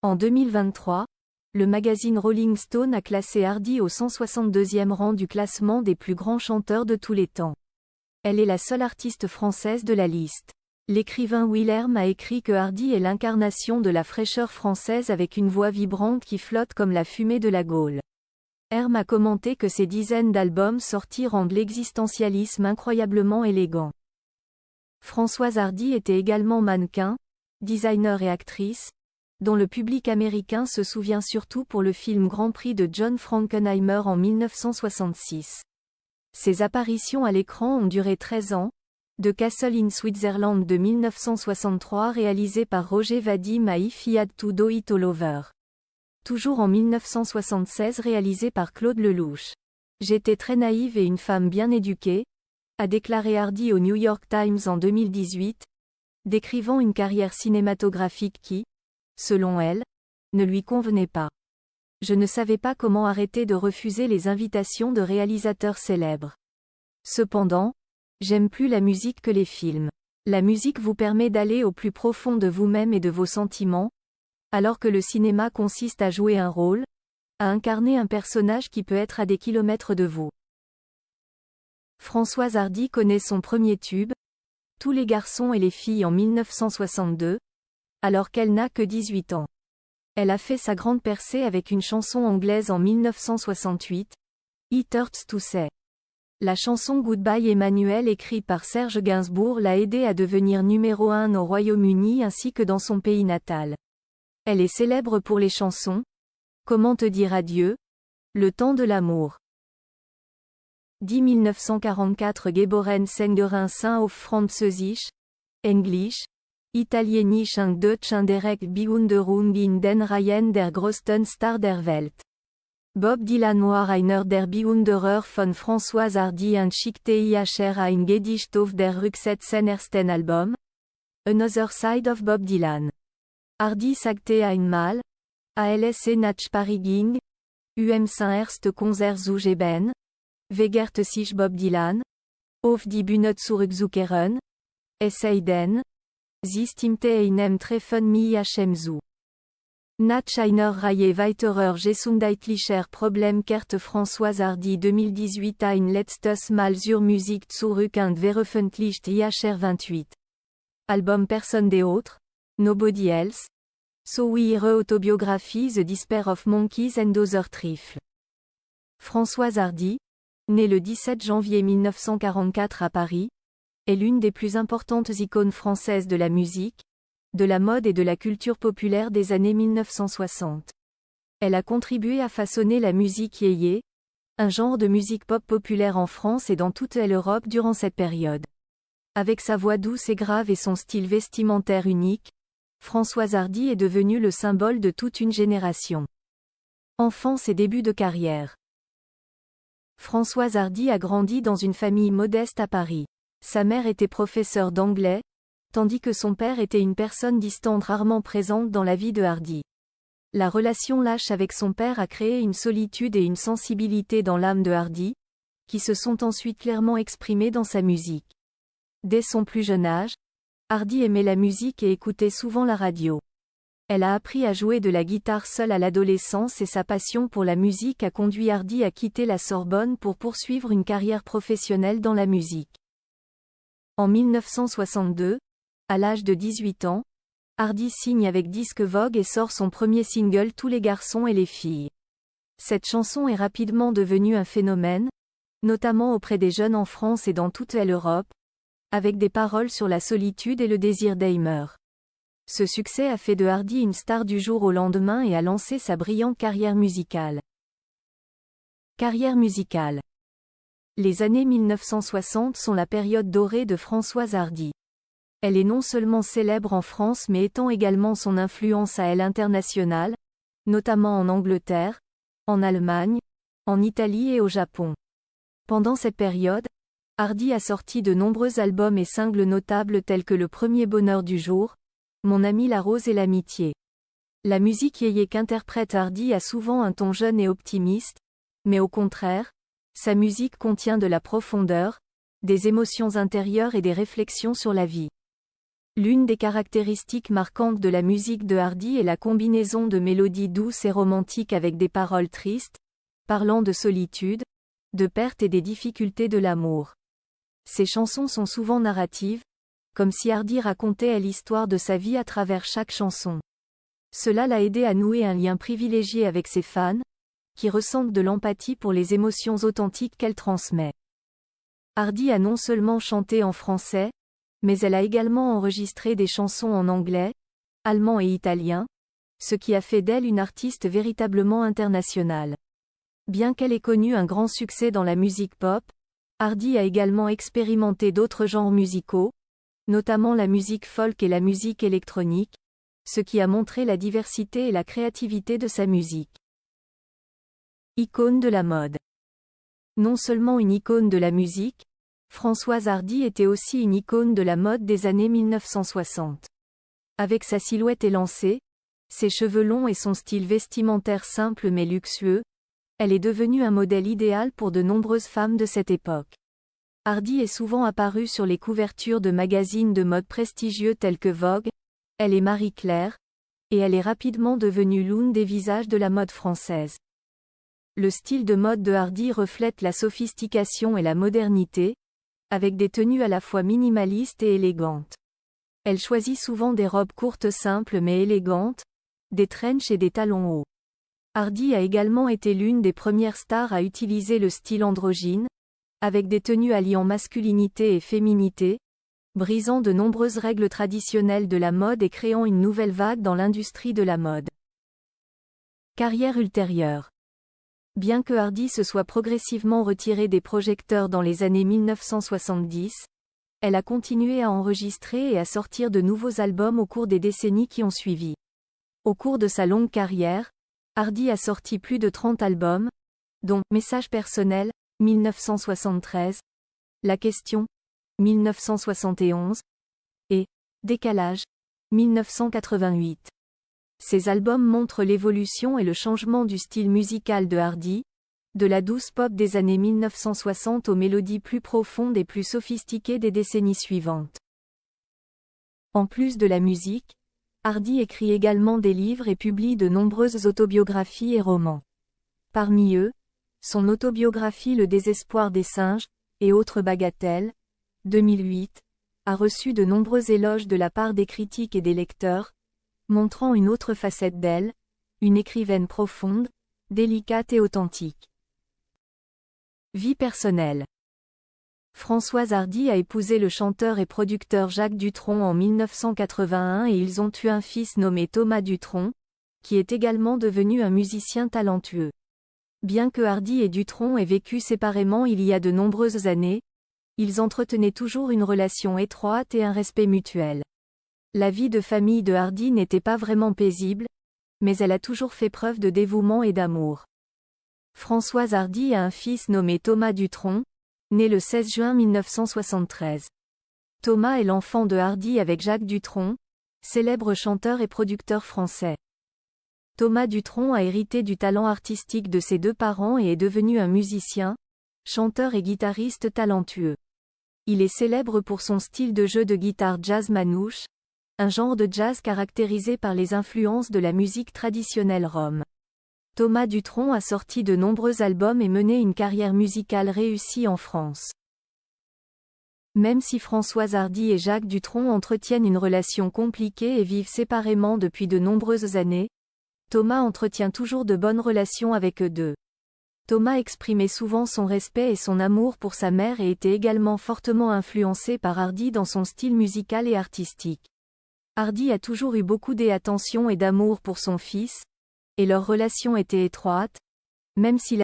En 2023, le magazine Rolling Stone a classé Hardy au 162e rang du classement des plus grands chanteurs de tous les temps. Elle est la seule artiste française de la liste. L'écrivain Will Herm a écrit que Hardy est l'incarnation de la fraîcheur française avec une voix vibrante qui flotte comme la fumée de la Gaule. Herm a commenté que ces dizaines d'albums sortis rendent l'existentialisme incroyablement élégant. Françoise Hardy était également mannequin, designer et actrice, dont le public américain se souvient surtout pour le film Grand Prix de John Frankenheimer en 1966. Ses apparitions à l'écran ont duré 13 ans, de Castle in Switzerland de 1963 réalisé par Roger Vadim à If I Had to Do It All Over. Toujours en 1976 réalisé par Claude Lelouch. J'étais très naïve et une femme bien éduquée, a déclaré Hardy au New York Times en 2018, décrivant une carrière cinématographique qui, selon elle, ne lui convenait pas. Je ne savais pas comment arrêter de refuser les invitations de réalisateurs célèbres. Cependant, j'aime plus la musique que les films. La musique vous permet d'aller au plus profond de vous-même et de vos sentiments, alors que le cinéma consiste à jouer un rôle, à incarner un personnage qui peut être à des kilomètres de vous. Françoise Hardy connaît son premier tube, Tous les garçons et les filles en 1962, alors qu'elle n'a que 18 ans. Elle a fait sa grande percée avec une chanson anglaise en 1968, It Hurts to Say. La chanson Goodbye Emmanuel écrite par Serge Gainsbourg l'a aidée à devenir numéro 1 au Royaume-Uni ainsi que dans son pays natal. Elle est célèbre pour les chansons Comment te dire adieu, Le temps de l'amour. 10 1944 Geboren Sängerin sein auf Französisch, Englisch, Italienisch und Deutsch direkt Bewunderung in den Reihen der größten Star der Welt. Bob Dylan war einer der Bewunderer von Françoise Hardy und schickte ihr ein Gedicht auf der Rückseite seines ersten Album, Another Side of Bob Dylan. Hardy sagte einmal, als nach Paris ging, sein erste Konzert zu geben, weigerte sich Bob Dylan, auf die Bühne zurückzukehren, es sei denn, sie stimmte einem Treffen mit zu. Nach einer Reihe weiterer gesundheitlicher Probleme kehrte Françoise Hardy 2018 ein letztes Mal zur Musik zurück und veröffentlichte ihr 28. Album Personne d'autre, Nobody Else, sowie ihre Autobiographie The Despair of Monkeys and Other Trifles. Françoise Hardy, née le 17 janvier 1944 à Paris, est l'une des plus importantes icônes françaises de la musique, de la mode et de la culture populaire des années 1960. Elle a contribué à façonner la musique yéyé, un genre de musique pop populaire en France et dans toute l'Europe durant cette période. Avec sa voix douce et grave et son style vestimentaire unique, Françoise Hardy est devenue le symbole de toute une génération. Enfance et début de carrière. Françoise Hardy a grandi dans une famille modeste à Paris. Sa mère était professeure d'anglais, tandis que son père était une personne distante rarement présente dans la vie de Hardy. La relation lâche avec son père a créé une solitude et une sensibilité dans l'âme de Hardy, qui se sont ensuite clairement exprimées dans sa musique. Dès son plus jeune âge, Hardy aimait la musique et écoutait souvent la radio. Elle a appris à jouer de la guitare seule à l'adolescence et sa passion pour la musique a conduit Hardy à quitter la Sorbonne pour poursuivre une carrière professionnelle dans la musique. En 1962, à l'âge de 18 ans, Hardy signe avec Disque Vogue et sort son premier single Tous les garçons et les filles. Cette chanson est rapidement devenue un phénomène, notamment auprès des jeunes en France et dans toute l'Europe, avec des paroles sur la solitude et le désir d'aimer. Ce succès a fait de Hardy une star du jour au lendemain et a lancé sa brillante carrière musicale. Carrière musicale. Les années 1960 sont la période dorée de Françoise Hardy. Elle est non seulement célèbre en France mais étend également son influence à elle internationale, notamment en Angleterre, en Allemagne, en Italie et au Japon. Pendant cette période, Hardy a sorti de nombreux albums et singles notables tels que Le premier bonheur du jour, Mon ami la rose et l'amitié. La musique yéyé qu'interprète Hardy a souvent un ton jeune et optimiste, mais au contraire, sa musique contient de la profondeur, des émotions intérieures et des réflexions sur la vie. L'une des caractéristiques marquantes de la musique de Hardy est la combinaison de mélodies douces et romantiques avec des paroles tristes, parlant de solitude, de perte et des difficultés de l'amour. Ses chansons sont souvent narratives, comme si Hardy racontait l'histoire de sa vie à travers chaque chanson. Cela l'a aidé à nouer un lien privilégié avec ses fans, qui ressentent de l'empathie pour les émotions authentiques qu'elle transmet. Hardy a non seulement chanté en français, mais elle a également enregistré des chansons en anglais, allemand et italien, ce qui a fait d'elle une artiste véritablement internationale. Bien qu'elle ait connu un grand succès dans la musique pop, Hardy a également expérimenté d'autres genres musicaux, notamment la musique folk et la musique électronique, ce qui a montré la diversité et la créativité de sa musique. Icône de la mode. Non seulement une icône de la musique, Françoise Hardy était aussi une icône de la mode des années 1960. Avec sa silhouette élancée, ses cheveux longs et son style vestimentaire simple mais luxueux, elle est devenue un modèle idéal pour de nombreuses femmes de cette époque. Hardy est souvent apparue sur les couvertures de magazines de mode prestigieux tels que Vogue, Elle et Marie Claire, et elle est rapidement devenue l'une des visages de la mode française. Le style de mode de Hardy reflète la sophistication et la modernité, avec des tenues à la fois minimalistes et élégantes. Elle choisit souvent des robes courtes simples mais élégantes, des trenchs et des talons hauts. Hardy a également été l'une des premières stars à utiliser le style androgyne, avec des tenues alliant masculinité et féminité, brisant de nombreuses règles traditionnelles de la mode et créant une nouvelle vague dans l'industrie de la mode. Carrière ultérieure. Bien que Hardy se soit progressivement retirée des projecteurs dans les années 1970, elle a continué à enregistrer et à sortir de nouveaux albums au cours des décennies qui ont suivi. Au cours de sa longue carrière, Hardy a sorti plus de 30 albums, dont Message personnel, 1973, La question, 1971, et Décalage, 1988. Ces albums montrent l'évolution et le changement du style musical de Hardy, de la douce pop des années 1960 aux mélodies plus profondes et plus sophistiquées des décennies suivantes. En plus de la musique, Hardy écrit également des livres et publie de nombreuses autobiographies et romans. Parmi eux, son autobiographie Le désespoir des singes, et autres bagatelles, 2008, a reçu de nombreux éloges de la part des critiques et des lecteurs, montrant une autre facette d'elle, une écrivaine profonde, délicate et authentique. Vie personnelle. Françoise Hardy a épousé le chanteur et producteur Jacques Dutronc en 1981 et ils ont eu un fils nommé Thomas Dutronc, qui est également devenu un musicien talentueux. Bien que Hardy et Dutronc aient vécu séparément il y a de nombreuses années, ils entretenaient toujours une relation étroite et un respect mutuel. La vie de famille de Hardy n'était pas vraiment paisible, mais elle a toujours fait preuve de dévouement et d'amour. Françoise Hardy a un fils nommé Thomas Dutronc, né le 16 juin 1973. Thomas est l'enfant de Hardy avec Jacques Dutronc, célèbre chanteur et producteur français. Thomas Dutronc a hérité du talent artistique de ses deux parents et est devenu un musicien, chanteur et guitariste talentueux. Il est célèbre pour son style de jeu de guitare jazz manouche, un genre de jazz caractérisé par les influences de la musique traditionnelle rom. Thomas Dutronc a sorti de nombreux albums et mené une carrière musicale réussie en France. Même si Françoise Hardy et Jacques Dutronc entretiennent une relation compliquée et vivent séparément depuis de nombreuses années, Thomas entretient toujours de bonnes relations avec eux deux. Thomas exprimait souvent son respect et son amour pour sa mère et était également fortement influencé par Hardy dans son style musical et artistique. Hardy a toujours eu beaucoup d'attention et d'amour pour son fils, et leur relation était étroite, même si